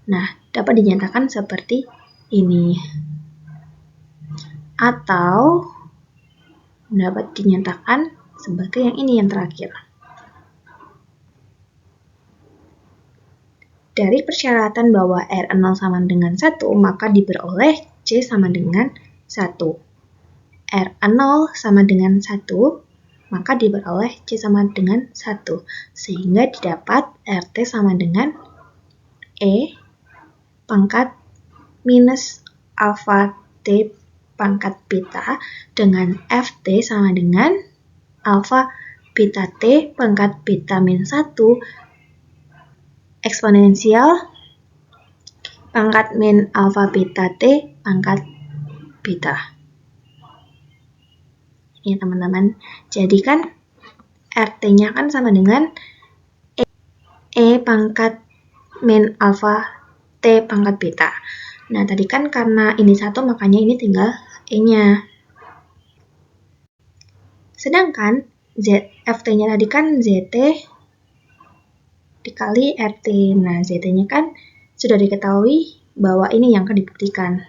Nah, dapat dinyatakan seperti ini. Atau dapat dinyatakan sebagai yang ini yang terakhir. Dari persyaratan bahwa R0 sama dengan 1, maka diperoleh C sama dengan 1. R0 sama dengan 1, maka diperoleh C sama dengan 1. Sehingga didapat RT sama dengan E pangkat minus alfa T pangkat beta dengan FT sama dengan alfa beta T pangkat beta min 1 eksponensial pangkat min alfa beta T pangkat beta. Ini teman-teman. Jadi kan RT-nya kan sama dengan E pangkat min alfa T pangkat beta. Nah, tadi kan karena ini 1, makanya ini tinggal E-nya. Sedangkan FT-nya tadi kan ZT dikali RT. Nah, ZT-nya kan sudah diketahui bahwa ini yang akan dibuktikan.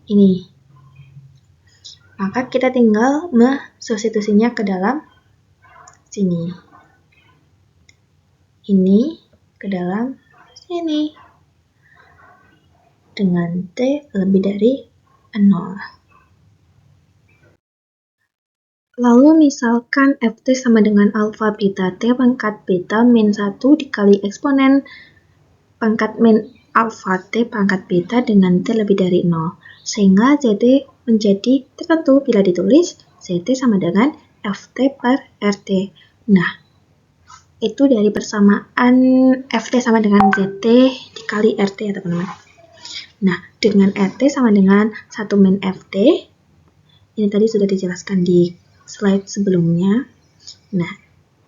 Ini. Maka kita tinggal substitusinya ke dalam sini. Ini ke dalam sini. Dengan T lebih dari 0. Lalu misalkan FT sama dengan alfa beta T pangkat beta min 1 dikali eksponen pangkat min alfa T pangkat beta dengan T lebih dari 0. Sehingga ZT menjadi tertentu bila ditulis ZT sama dengan FT per RT. Nah, itu dari persamaan FT sama dengan ZT dikali RT ya teman-teman. Nah, dengan RT sama dengan 1 min FT, ini tadi sudah dijelaskan di slide sebelumnya. Nah,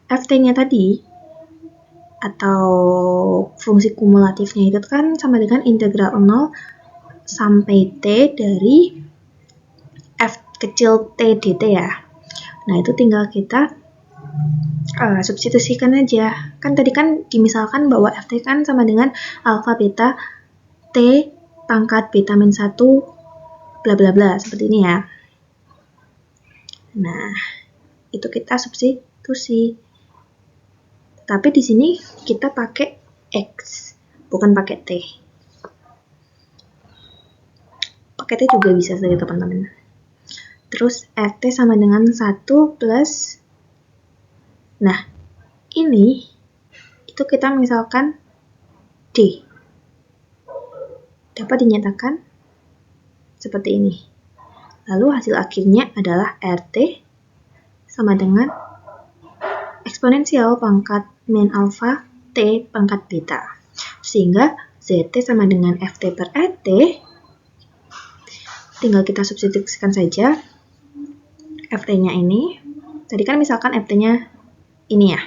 FT-nya tadi atau fungsi kumulatifnya itu kan sama dengan integral 0 sampai T dari F kecil T dt ya. Nah, itu tinggal kita substitusikan aja. Kan tadi kan dimisalkan bahwa FT kan sama dengan alfa beta T pangkat beta min 1 bla bla bla seperti ini ya. Nah, itu kita substitusi. Tapi di sini kita pakai X, bukan pakai T. Pakai T juga bisa saja teman-teman. Terus RT sama dengan 1 plus, nah ini, itu kita misalkan D. Dapat dinyatakan seperti ini. Lalu hasil akhirnya adalah RT sama dengan eksponensial pangkat min alfa T pangkat beta. Sehingga ZT sama dengan FT per RT, tinggal kita substitusikan saja FT-nya ini. Tadi kan misalkan FT-nya ini ya.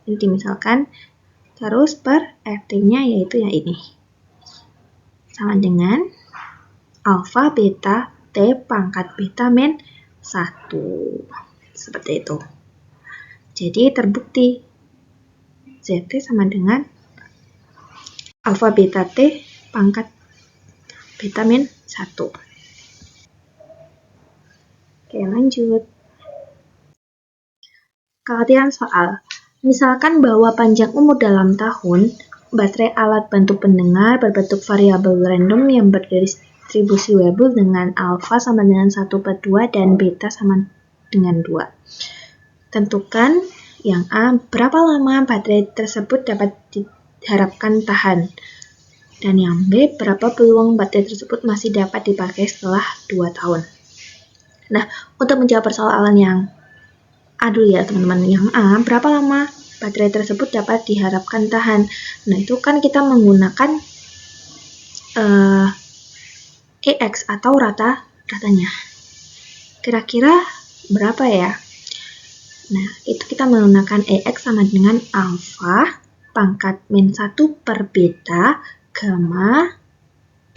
Ini dimisalkan. Terus per RT-nya yaitu yang ini. Sama dengan alfa beta T pangkat beta min 1. Seperti itu. Jadi terbukti ZT sama dengan alfa beta T pangkat beta min 1. Oke, lanjut. Kelatihan soal. Misalkan bahwa panjang umur dalam tahun baterai alat bantu pendengar berbentuk variabel random yang berdistribusi Weibull dengan alfa sama dengan 1 per 2 dan beta sama dengan 2. Tentukan yang A, berapa lama baterai tersebut dapat diharapkan tahan. Dan yang B, berapa peluang baterai tersebut masih dapat dipakai setelah 2 tahun. Nah, untuk menjawab persoalan yang A dulu ya teman-teman. Yang A, berapa lama baterai tersebut dapat diharapkan tahan. Nah, itu kan kita menggunakan EX atau rata-ratanya. Kira-kira berapa ya? Nah, itu kita menggunakan EX sama dengan alfa pangkat min 1 per beta gamma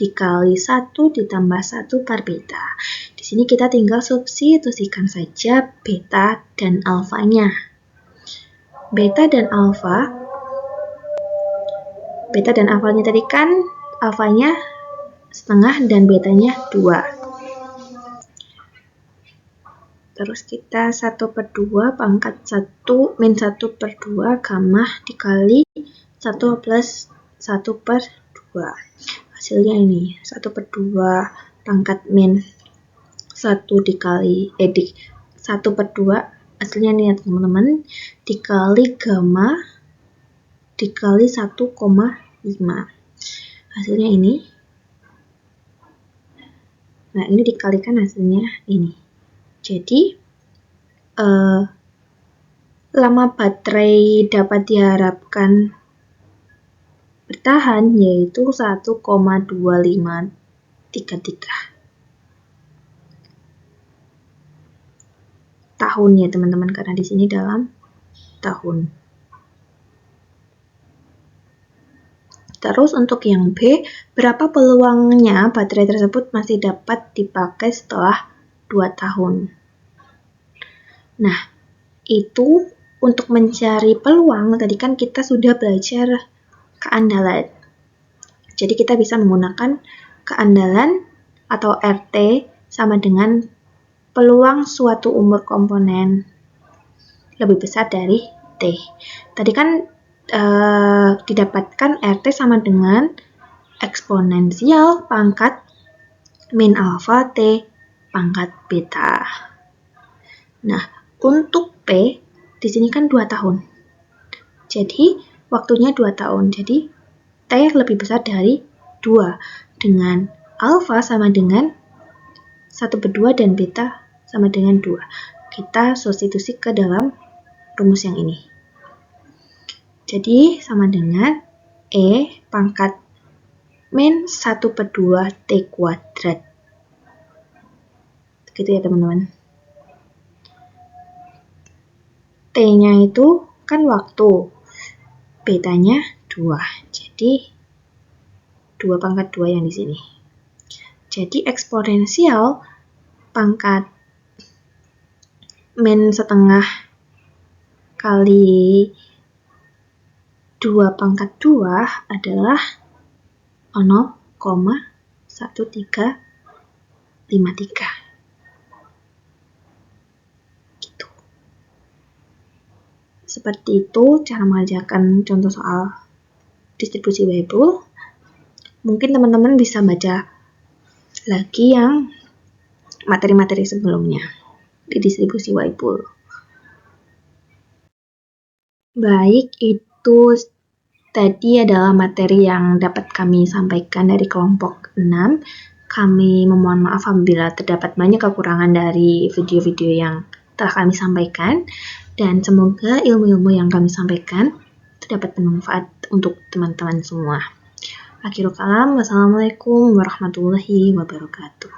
dikali 1 ditambah 1 per beta. Di sini kita tinggal substitusikan saja beta dan alfanya. Beta dan alfanya tadi kan alfanya setengah dan betanya 2. Terus kita 1 per 2 pangkat 1 min 1 per 2 gamma dikali 1 plus 1 per 2. Hasilnya ini 1 per 2 pangkat min 1 dikali 1 per 2 hasilnya ini ya teman-teman, dikali gamma dikali 1,5. Hasilnya ini. Nah, ini dikalikan hasilnya ini. Jadi, lama baterai dapat diharapkan bertahan yaitu 1,2533 tahun ya teman-teman, karena di sini dalam tahun. Terus untuk yang B, berapa peluangnya baterai tersebut masih dapat dipakai setelah 2 tahun? Nah, itu untuk mencari peluang, tadi kan kita sudah belajar keandalan. Jadi kita bisa menggunakan keandalan atau RT sama dengan peluang suatu umur komponen lebih besar dari T. Tadi kan didapatkan RT sama dengan eksponensial pangkat min alfa T pangkat beta. Nah, untuk P di sini kan 2 tahun. Jadi waktunya 2 tahun. Jadi T lebih besar dari 2 dengan alfa sama dengan 1 per 2 dan beta sama dengan 2. Kita substitusi ke dalam rumus yang ini. Jadi sama dengan E pangkat min 1 per 2 T kuadrat. Gitu ya teman-teman. T-nya itu kan waktu, betanya 2. Jadi 2 pangkat 2 yang di sini. Jadi eksponensial pangkat min setengah kali 2 pangkat 2 adalah 0,1353. Gitu. Seperti itu cara mengerjakan contoh soal distribusi Weibull. Mungkin teman-teman bisa baca lagi yang materi-materi sebelumnya di distribusi Weibull. Baik, itu tadi adalah materi yang dapat kami sampaikan dari kelompok 6. Kami memohon maaf apabila terdapat banyak kekurangan dari video-video yang telah kami sampaikan, dan semoga ilmu-ilmu yang kami sampaikan terdapat bermanfaat untuk teman-teman semua. Akhirul kalam, wassalamualaikum warahmatullahi wabarakatuh.